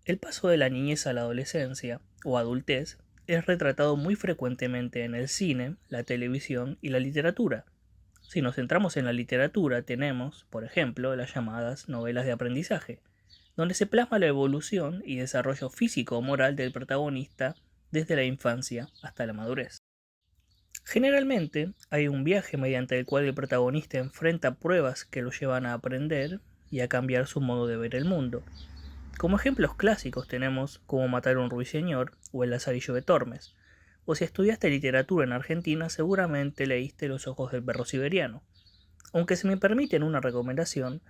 El paso de la niñez a la adolescencia o adultez es retratado muy frecuentemente en el cine, la televisión y la literatura. Si nos centramos en la literatura, tenemos, por ejemplo, las llamadas novelas de aprendizaje, donde se plasma la evolución y desarrollo físico o moral del protagonista desde la infancia hasta la madurez. Generalmente hay un viaje mediante el cual el protagonista enfrenta pruebas que lo llevan a aprender y a cambiar su modo de ver el mundo. Como ejemplos clásicos tenemos Cómo matar a un ruiseñor o El Lazarillo de Tormes. O si estudiaste literatura en Argentina, seguramente leíste Los ojos del perro siberiano. Aunque se me permiten una recomendación,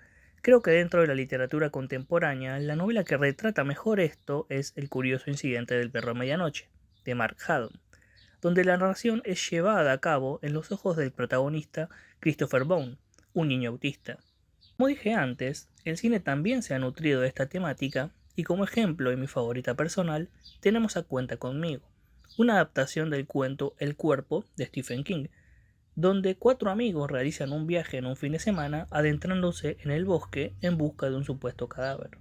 creo que dentro de la literatura contemporánea, la novela que retrata mejor esto es El curioso incidente del perro a medianoche, de Mark Haddon, donde la narración es llevada a cabo en los ojos del protagonista Christopher Bone, un niño autista. Como dije antes, el cine también se ha nutrido de esta temática y como ejemplo y mi favorita personal tenemos a Cuenta conmigo, una adaptación del cuento El cuerpo de Stephen King, donde cuatro amigos realizan un viaje en un fin de semana adentrándose en el bosque en busca de un supuesto cadáver.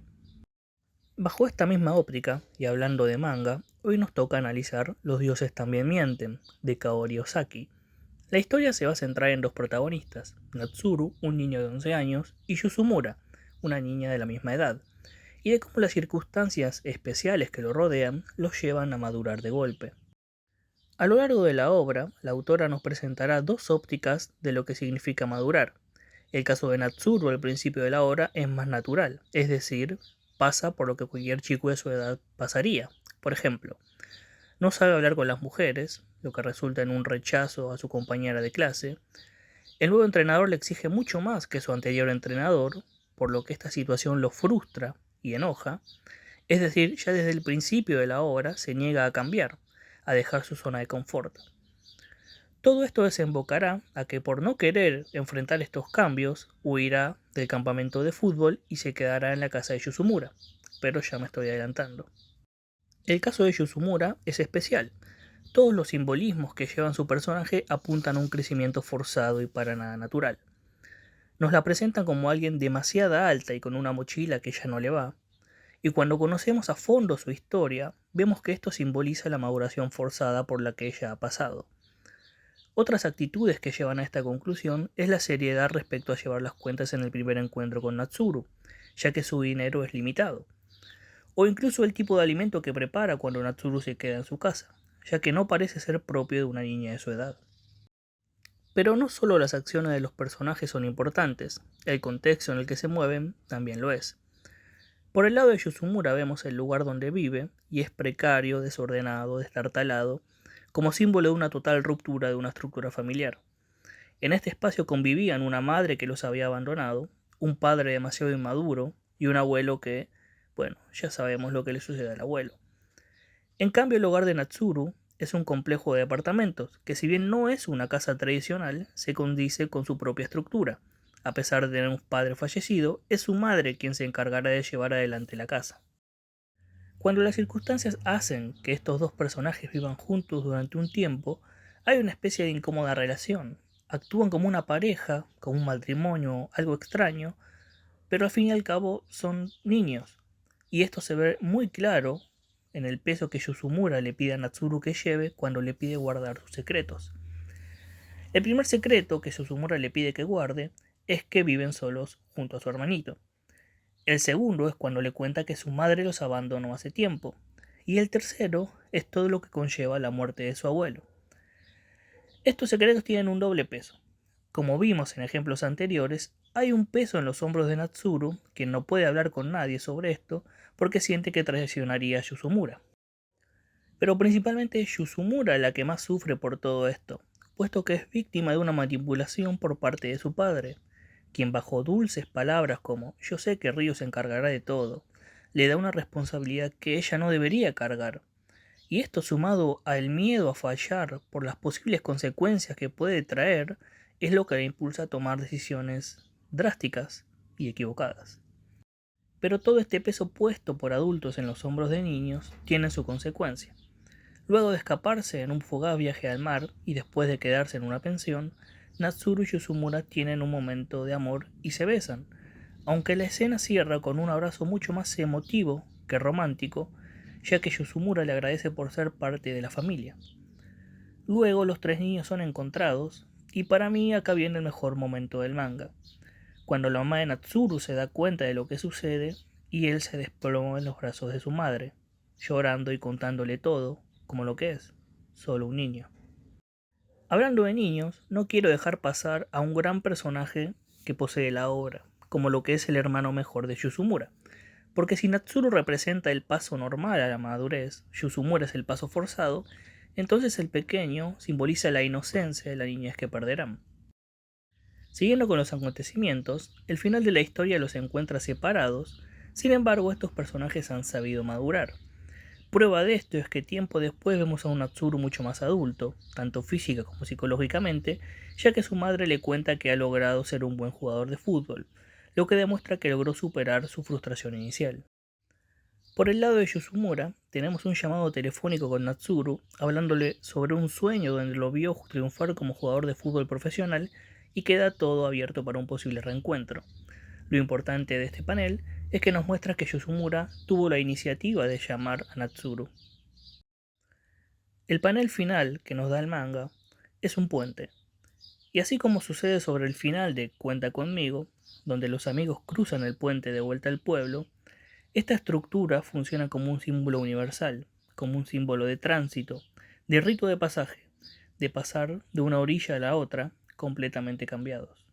Bajo esta misma óptica, y hablando de manga, hoy nos toca analizar Los dioses también mienten, de Kaori Ozaki. La historia se va a centrar en dos protagonistas, Natsuru, un niño de 11 años, y Yuzumura, una niña de la misma edad, y de cómo las circunstancias especiales que lo rodean los llevan a madurar de golpe. A lo largo de la obra, la autora nos presentará dos ópticas de lo que significa madurar. El caso de Natsuru al principio de la obra es más natural, es decir, pasa por lo que cualquier chico de su edad pasaría. Por ejemplo, no sabe hablar con las mujeres, lo que resulta en un rechazo a su compañera de clase. El nuevo entrenador le exige mucho más que su anterior entrenador, por lo que esta situación lo frustra y enoja. Es decir, ya desde el principio de la obra se niega a cambiar, a dejar su zona de confort. Todo esto desembocará a que por no querer enfrentar estos cambios, huirá del campamento de fútbol y se quedará en la casa de Yuzumura. Pero ya me estoy adelantando. El caso de Yuzumura es especial. Todos los simbolismos que llevan su personaje apuntan a un crecimiento forzado y para nada natural. Nos la presentan como alguien demasiado alta y con una mochila que ya no le va, y cuando conocemos a fondo su historia, vemos que esto simboliza la maduración forzada por la que ella ha pasado. Otras actitudes que llevan a esta conclusión es la seriedad respecto a llevar las cuentas en el primer encuentro con Natsuru, ya que su dinero es limitado, o incluso el tipo de alimento que prepara cuando Natsuru se queda en su casa, ya que no parece ser propio de una niña de su edad. Pero no solo las acciones de los personajes son importantes, el contexto en el que se mueven también lo es. Por el lado de Yuzumura vemos el lugar donde vive, y es precario, desordenado, destartalado, como símbolo de una total ruptura de una estructura familiar. En este espacio convivían una madre que los había abandonado, un padre demasiado inmaduro y un abuelo que, bueno, ya sabemos lo que le sucede al abuelo. En cambio, el hogar de Natsuru es un complejo de departamentos, que si bien no es una casa tradicional, se condice con su propia estructura. A pesar de tener un padre fallecido, es su madre quien se encargará de llevar adelante la casa. Cuando las circunstancias hacen que estos dos personajes vivan juntos durante un tiempo, hay una especie de incómoda relación. Actúan como una pareja, como un matrimonio, algo extraño, pero al fin y al cabo son niños. Y esto se ve muy claro en el peso que Yuzumura le pide a Natsuru que lleve cuando le pide guardar sus secretos. El primer secreto que Yuzumura le pide que guarde es que viven solos junto a su hermanito. El segundo es cuando le cuenta que su madre los abandonó hace tiempo. Y el tercero es todo lo que conlleva la muerte de su abuelo. Estos secretos tienen un doble peso. Como vimos en ejemplos anteriores, hay un peso en los hombros de Natsuru, que no puede hablar con nadie sobre esto porque siente que traicionaría a Yuzumura. Pero principalmente es Yuzumura la que más sufre por todo esto, puesto que es víctima de una manipulación por parte de su padre, quien bajo dulces palabras como yo sé que Ryo se encargará de todo, le da una responsabilidad que ella no debería cargar. Y esto sumado al miedo a fallar por las posibles consecuencias que puede traer, es lo que le impulsa a tomar decisiones drásticas y equivocadas. Pero todo este peso puesto por adultos en los hombros de niños tiene su consecuencia. Luego de escaparse en un fugaz viaje al mar y después de quedarse en una pensión, Natsuru y Yuzumura tienen un momento de amor y se besan, aunque la escena cierra con un abrazo mucho más emotivo que romántico, ya que Yuzumura le agradece por ser parte de la familia. Luego los tres niños son encontrados, y para mí acá viene el mejor momento del manga, cuando la mamá de Natsuru se da cuenta de lo que sucede y él se desploma en los brazos de su madre, llorando y contándole todo, como lo que es, solo un niño. Hablando de niños, no quiero dejar pasar a un gran personaje que posee la obra, como lo que es el hermano mejor de Yuzumura. Porque si Natsuru representa el paso normal a la madurez, Yuzumura es el paso forzado, entonces el pequeño simboliza la inocencia de la niñez que perderán. Siguiendo con los acontecimientos, el final de la historia los encuentra separados, sin embargo estos personajes han sabido madurar. Prueba de esto es que tiempo después vemos a un Natsuru mucho más adulto, tanto física como psicológicamente, ya que su madre le cuenta que ha logrado ser un buen jugador de fútbol, lo que demuestra que logró superar su frustración inicial. Por el lado de Yuzumura, tenemos un llamado telefónico con Natsuru, hablándole sobre un sueño donde lo vio triunfar como jugador de fútbol profesional y queda todo abierto para un posible reencuentro. Lo importante de este panel es que nos muestra que Yuzumura tuvo la iniciativa de llamar a Natsuru. El panel final que nos da el manga es un puente, y así como sucede sobre el final de Cuenta conmigo, donde los amigos cruzan el puente de vuelta al pueblo, esta estructura funciona como un símbolo universal, como un símbolo de tránsito, de rito de pasaje, de pasar de una orilla a la otra completamente cambiados.